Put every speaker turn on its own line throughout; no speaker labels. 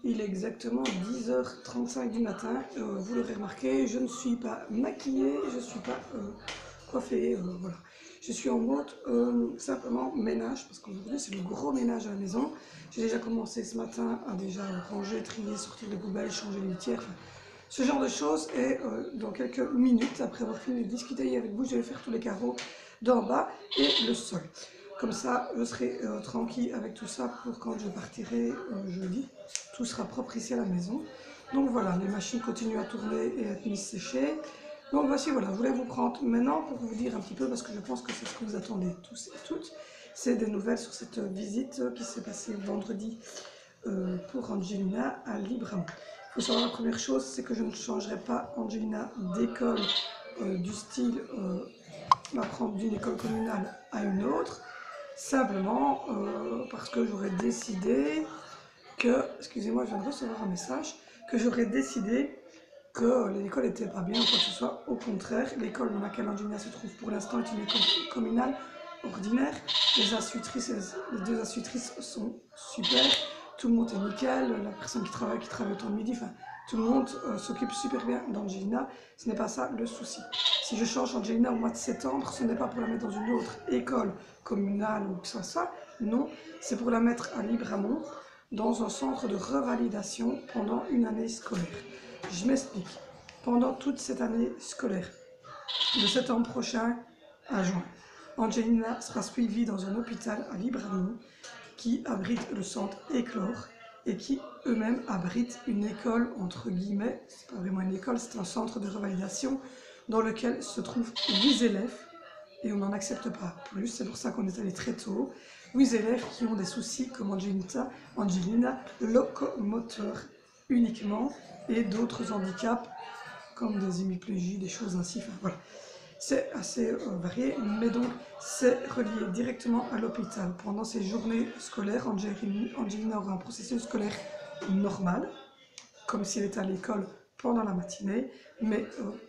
Il est exactement 10h35 du matin. Vous l'aurez remarqué, je ne suis pas maquillée, je ne suis pas coiffée. Voilà. Je suis en mode simplement ménage, parce qu'aujourd'hui c'est le gros ménage à la maison. J'ai déjà commencé ce matin à déjà ranger, trier, sortir les poubelles, changer les litières, enfin, ce genre de choses. Et dans quelques minutes, après avoir fini de discuter avec vous, je vais faire tous les carreaux d'en bas et le sol. Comme ça, je serai tranquille avec tout ça pour quand je partirai jeudi. Tout sera propre ici à la maison. Donc voilà, les machines continuent à tourner et à être mises séchées. Donc voici, voilà, je voulais vous prendre maintenant pour vous dire un petit peu, parce que je pense que c'est ce que vous attendez tous et toutes. C'est des nouvelles sur cette visite qui s'est passée vendredi pour Angelina à Libramont. Il faut savoir la première chose, c'est que je ne changerai pas Angelina d'école du style m'apprendre d'une école communale à une autre, simplement parce que j'aurais décidé que, excusez-moi, je viens de recevoir un message, que j'aurais décidé que l'école n'était pas bien ou quoi que ce soit. Au contraire, l'école dans laquelle Angelina se trouve pour l'instant est une école communale ordinaire. Les deux institutrices sont super, tout le monde est nickel, la personne qui travaille au temps de midi, enfin, tout le monde s'occupe super bien d'Angelina. Ce n'est pas ça le souci. Si je change Angelina au mois de septembre, ce n'est pas pour la mettre dans une autre école communale ou que ce soit ça, non, c'est pour la mettre à Libramont, dans un centre de revalidation pendant une année scolaire. Je m'explique. Pendant toute cette année scolaire, de septembre prochain à juin, Angelina sera suivie dans un hôpital à Libramont qui abrite le centre Éclore et qui eux-mêmes abritent une école, entre guillemets, c'est pas vraiment une école, c'est un centre de revalidation dans lequel se trouvent 8 élèves et on n'en accepte pas plus, c'est pour ça qu'on est allé très tôt. 8 élèves qui ont des soucis comme Angelina, locomoteur uniquement, et d'autres handicaps comme des hémiplégies, des choses ainsi, enfin voilà. C'est assez varié, mais donc c'est relié directement à l'hôpital. Pendant ces journées scolaires, Angelina aura un processus scolaire normal, comme si elle était à l'école pendant la matinée, mais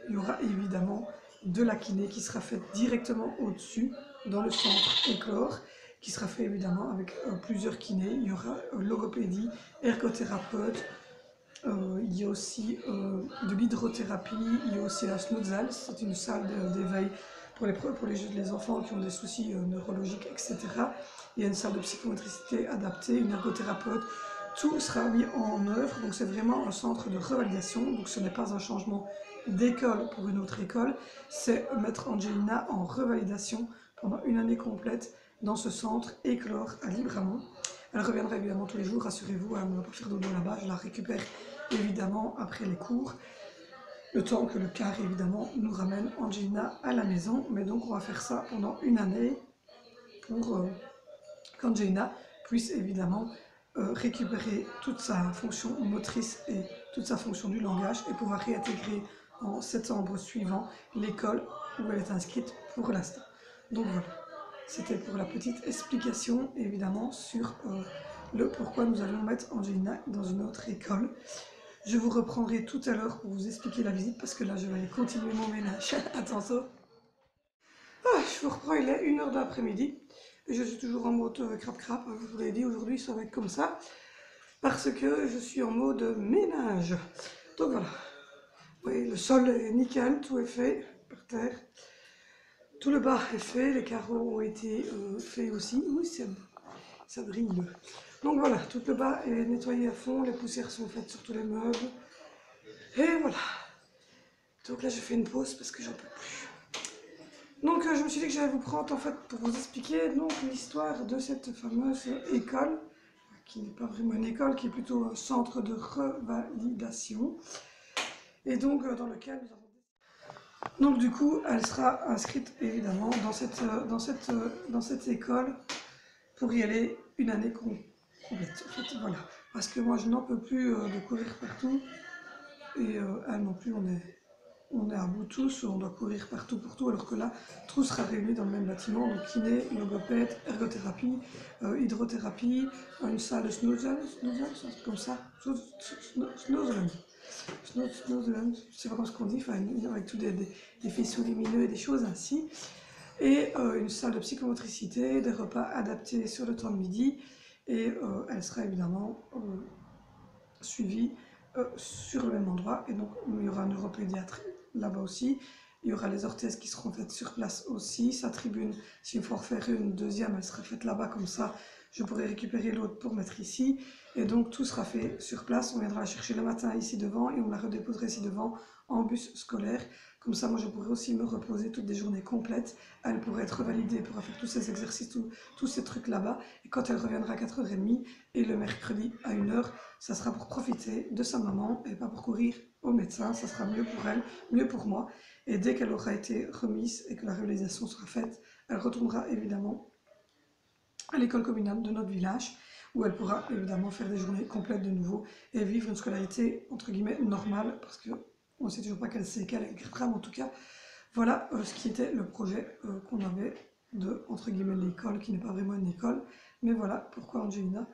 il y aura évidemment de la kiné qui sera faite directement au-dessus, dans le centre Éclore, qui sera fait évidemment avec plusieurs kinés. Il y aura logopédie, ergothérapeute, il y a aussi de l'hydrothérapie, il y a aussi la Snoozals, c'est une salle d'éveil pour les enfants qui ont des soucis neurologiques, etc. Il y a une salle de psychomotricité adaptée, une ergothérapeute. Tout sera mis en œuvre, donc c'est vraiment un centre de revalidation, donc ce n'est pas un changement d'école pour une autre école, c'est mettre Angelina en revalidation pendant une année complète dans ce centre Éclore à Libramont. Elle reviendra évidemment tous les jours, rassurez-vous, elle ne va pas faire dodo là-bas, je la récupère évidemment après les cours, le temps que le car évidemment nous ramène Angelina à la maison, mais donc on va faire ça pendant une année pour qu'Angelina puisse évidemment récupérer toute sa fonction motrice et toute sa fonction du langage et pouvoir réintégrer en septembre suivant l'école où elle est inscrite pour l'instant. Donc voilà, c'était pour la petite explication évidemment sur le pourquoi nous allons mettre Angelina dans une autre école. Je vous reprendrai tout à l'heure pour vous expliquer la visite parce que là je vais aller continuer mon ménage. À tantôt. Je vous reprends, il est 1h de l'après-midi. Je suis toujours en mode crap-crap, je vous l'ai dit, aujourd'hui ça va être comme ça. Parce que je suis en mode ménage. Donc voilà. Oui, le sol est nickel, tout est fait par terre. Tout le bas est fait, les carreaux ont été faits aussi. Oui, ça brille. Donc voilà, tout le bas est nettoyé à fond, les poussières sont faites sur tous les meubles. Et voilà. Donc là, je fais une pause parce que j'en peux plus. Donc je me suis dit que j'allais vous prendre en fait pour vous expliquer donc l'histoire de cette fameuse école, qui n'est pas vraiment une école, qui est plutôt un centre de revalidation, et donc dans lequel nous avons... Donc du coup, elle sera inscrite évidemment dans cette école pour y aller une année complète. En fait, voilà. Parce que moi, je n'en peux plus de courir partout, et elle non plus, on est à bout tous, on doit courir partout pour tout, alors que là, tout sera réuni dans le même bâtiment, donc kiné, logopède, ergothérapie, hydrothérapie, une salle de snoozle, un truc comme ça, snoozle, je sais pas comment ce qu'on dit, enfin, avec tous des faisceaux lumineux et des choses ainsi, et une salle de psychomotricité, des repas adaptés sur le temps de midi, et elle sera évidemment suivi sur le même endroit. Et donc il y aura un neuropédiatre là-bas aussi. Il y aura les orthèses qui seront faites sur place aussi. Sa tribune, s'il faut en refaire une deuxième, elle sera faite là-bas, comme ça je pourrai récupérer l'autre pour mettre ici. Et donc tout sera fait sur place. On viendra la chercher le matin ici devant et on la redéposera ici devant en bus scolaire. Comme ça, moi je pourrai aussi me reposer toutes des journées complètes. Elle pourrait être validée, pourra faire tous ces exercices, tous ces trucs là-bas. Et quand elle reviendra à 4h30 et le mercredi à 1h, ça sera pour profiter de sa maman et pas pour courir au médecin. Ça sera mieux pour elle, mieux pour moi. Et dès qu'elle aura été remise et que la réalisation sera faite, elle retournera évidemment à l'école communale de notre village, où elle pourra évidemment faire des journées complètes de nouveau et vivre une scolarité entre guillemets normale, parce qu'on ne sait toujours pas quelle c'est, quelle grave, en tout cas. Voilà ce qui était le projet qu'on avait de, entre guillemets, l'école, qui n'est pas vraiment une école. Mais voilà pourquoi Angelina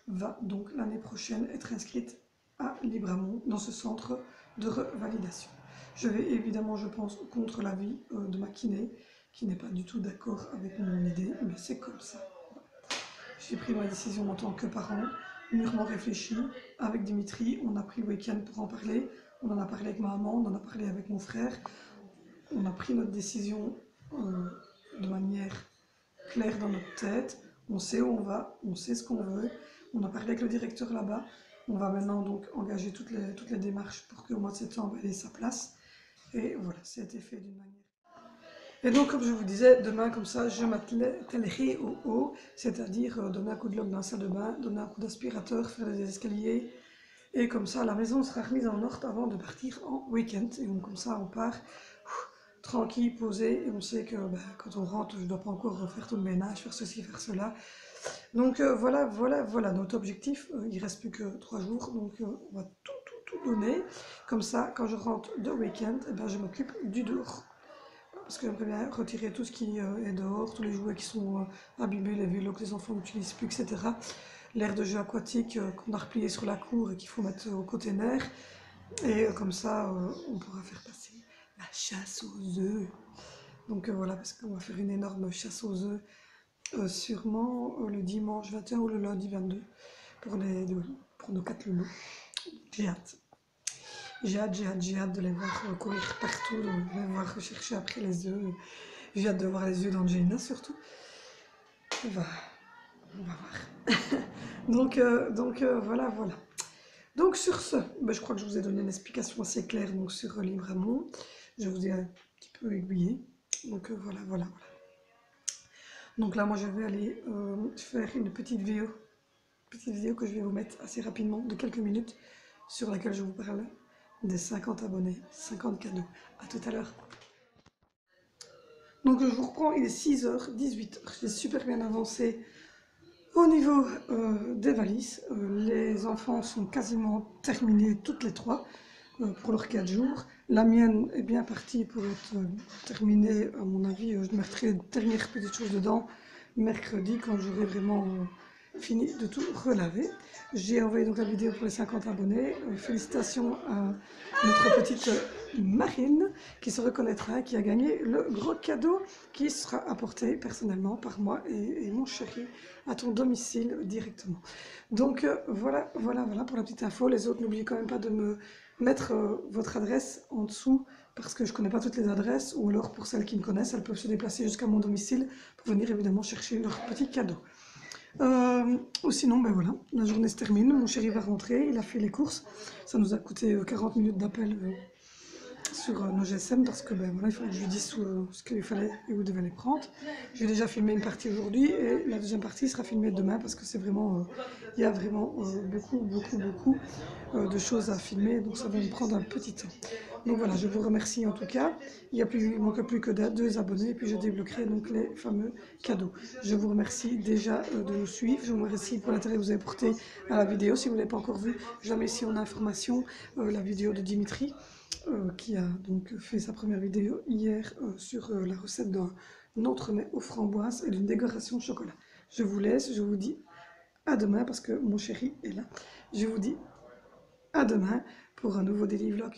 va donc l'année prochaine être inscrite à Libramont, dans ce centre de revalidation. Je vais évidemment, je pense, contre l'avis de ma kiné, qui n'est pas du tout d'accord avec mon idée, mais c'est comme ça. J'ai pris ma décision en tant que parent, mûrement réfléchi. Avec Dimitri, on a pris le week-end pour en parler. On en a parlé avec ma maman, on en a parlé avec mon frère. On a pris notre décision de manière claire dans notre tête. On sait où on va, on sait ce qu'on veut. On a parlé avec le directeur là-bas. On va maintenant donc engager toutes les démarches pour qu'au mois de septembre, elle ait sa place. Et voilà, ça a été fait d'une manière. Et donc, comme je vous disais, demain, comme ça, je m'attellerai au haut, c'est-à-dire donner un coup de loc dans la salle de bain, donner un coup d'aspirateur, faire des escaliers. Et comme ça, la maison sera remise en ordre avant de partir en week-end. Et donc, comme ça, on part tranquille, posé. Et on sait que quand on rentre, je ne dois pas encore refaire tout le ménage, faire ceci, faire cela. Donc, voilà notre objectif. Il ne reste plus que 3 jours. Donc, on va tout donner. Comme ça, quand je rentre de week-end, je m'occupe du dehors. Parce que j'aimerais bien retirer tout ce qui est dehors, tous les jouets qui sont abîmés, les vélos que les enfants n'utilisent plus, etc. L'aire de jeu aquatique qu'on a replié sur la cour et qu'il faut mettre au container. Et comme ça, on pourra faire passer la chasse aux œufs. Donc voilà, parce qu'on va faire une énorme chasse aux œufs, sûrement le dimanche 21 ou le lundi 22, pour nos 4 loulous. J'ai hâte. J'ai hâte de les voir courir partout, de les voir rechercher après les œufs. J'ai hâte de voir les yeux d'Angelina surtout. On va voir. donc voilà. Donc sur ce, je crois que je vous ai donné une explication assez claire donc, sur Libramont. Je vous ai un petit peu aiguillé. Donc voilà. Donc là, moi, je vais aller faire une petite vidéo que je vais vous mettre assez rapidement, de quelques minutes, sur laquelle je vous parle des 50 abonnés, 50 cadeaux. À tout à l'heure. Donc je vous reprends, il est 6h18. J'ai super bien avancé au niveau des valises. Les enfants sont quasiment terminés toutes les 3 pour leurs 4 jours. La mienne est bien partie pour être terminée, à mon avis. Je mettrai les dernières petites choses dedans mercredi quand j'aurai vraiment fini de tout relaver. J'ai envoyé donc la vidéo pour les 50 abonnés. Félicitations à notre petite Marine qui se reconnaîtra, qui a gagné le gros cadeau qui sera apporté personnellement par moi et mon chéri à ton domicile directement. Donc voilà pour la petite info. Les autres, n'oubliez quand même pas de me mettre votre adresse en dessous parce que je ne connais pas toutes les adresses, ou alors pour celles qui me connaissent, elles peuvent se déplacer jusqu'à mon domicile pour venir évidemment chercher leur petit cadeau. Ou sinon, voilà, la journée se termine, mon chéri va rentrer, il a fait les courses, ça nous a coûté 40 minutes d'appel sur nos GSM parce que voilà, il fallait que je lui dise ce qu'il fallait et où il devait les prendre. J'ai déjà filmé une partie aujourd'hui et la deuxième partie sera filmée demain parce que c'est vraiment, il y a vraiment beaucoup de choses à filmer, donc ça va me prendre un petit temps. Donc voilà, je vous remercie en tout cas. Il ne manque plus que 2 abonnés et puis je débloquerai donc les fameux cadeaux. Je vous remercie déjà de nous suivre. Je vous remercie pour l'intérêt que vous avez porté à la vidéo. Si vous ne l'avez pas encore vue, je la mets ici en information, la vidéo de Dimitri, qui a donc fait sa première vidéo hier sur la recette d'un entremets aux framboises et d'une décoration au chocolat. Je vous laisse, je vous dis à demain parce que mon chéri est là. Je vous dis à demain pour un nouveau daily vlog.